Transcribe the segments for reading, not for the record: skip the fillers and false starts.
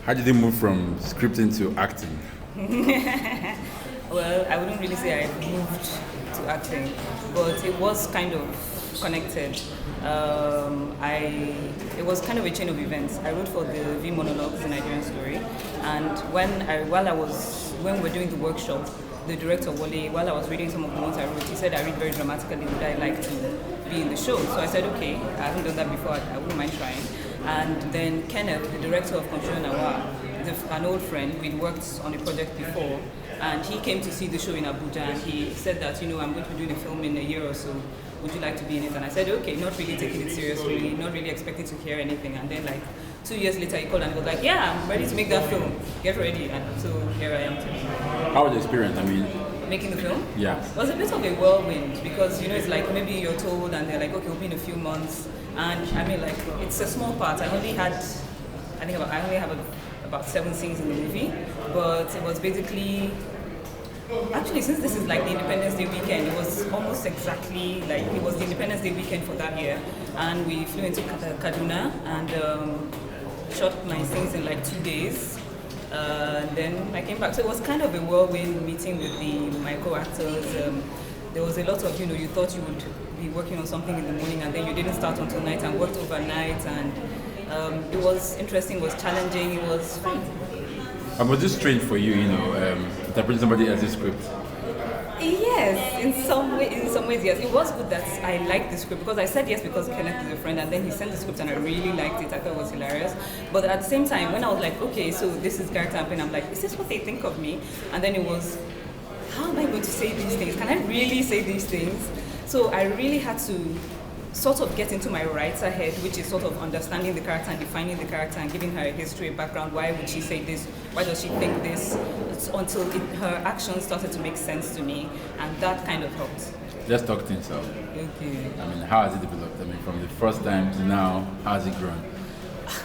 How did you move from scripting to acting? Well, I wouldn't really say I moved to acting, but it was kind of connected. It was kind of a chain of events. I wrote for the V Monologues, the Nigerian story, and when we were doing the workshop, the director Wale, while I was reading some of the ones I wrote, he said I read very dramatically. Would I like to be in the show? So I said okay. I haven't done that before. I wouldn't mind trying. And then Kenneth, the director of Control Nawa, an old friend, we'd worked on a project before, and he came to see the show in Abuja, and he said that, I'm going to be doing a film in a year or so. Would you like to be in it? And I said, okay, not really taking it seriously, not really expecting to hear anything. And then 2 years later, he called and was like, yeah, I'm ready to make that film. Get ready. And so here I am today. How was the experience? Making the film? Yeah. It was a bit of a whirlwind because, it's like maybe you're told and they're like, okay, we'll be in a few months. And it's a small part. I only have about 7 scenes in the movie, but it was basically, actually, since this is like the Independence Day weekend, it was almost exactly it was the Independence Day weekend for that year, and we flew into Kaduna and shot my scenes in 2 days. Then I came back, so it was kind of a whirlwind meeting with my co-actors. There was a lot of, you thought you would be working on something in the morning and then you didn't start until night and worked overnight, and it was interesting, it was challenging, it was fun. And was this strange for you, interpreting somebody else's script? Yes, in some ways, yes. It was good that I liked the script because I said yes because Kenneth is a friend, and then he sent the script and I really liked it. I thought it was hilarious. But at the same time, when I was like, okay, so this is character I'm playing, I'm like, is this what they think of me? And then it was, how am I going to say these things? Can I really say these things? So I really had to sort of get into my writer head, which is sort of understanding the character and defining the character and giving her a history, a background. Why would she say this? Why does she think this? Until her actions started to make sense to me, and that kind of helped. Let's talk things out. Okay. How has it developed? From the first time to now, how has it grown?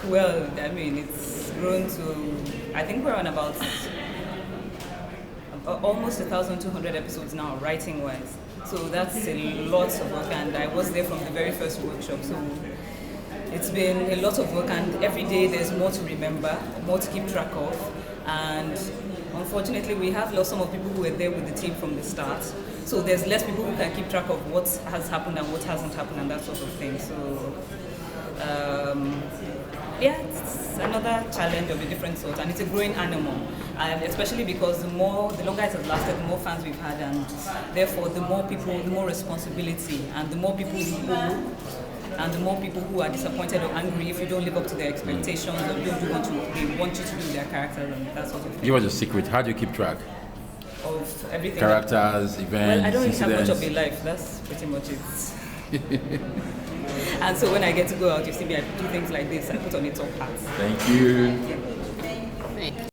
Well, it's grown to, I think we're on about almost 1,200 episodes now, writing-wise. So that's a lot of work, and I was there from the very first workshop. So it's been a lot of work, and every day there's more to remember, more to keep track of. And unfortunately, we have lost some of the people who were there with the team from the start. So there's less people who can keep track of what has happened and what hasn't happened and that sort of thing. So it's another challenge of a different sort, and it's a growing animal. And especially because the longer it has lasted, the more fans we've had, and therefore the more people, the more responsibility, and the more people who are disappointed or angry if you don't live up to their expectations or don't do what they want you to do with their character and that sort of thing. Give us a secret. How do you keep track? Of everything. Characters, events, Well, I don't really incidents. have much of a life. That's pretty much it. And so when I get to go out, you see me, I do things like this. I put on a top hat. Thank you.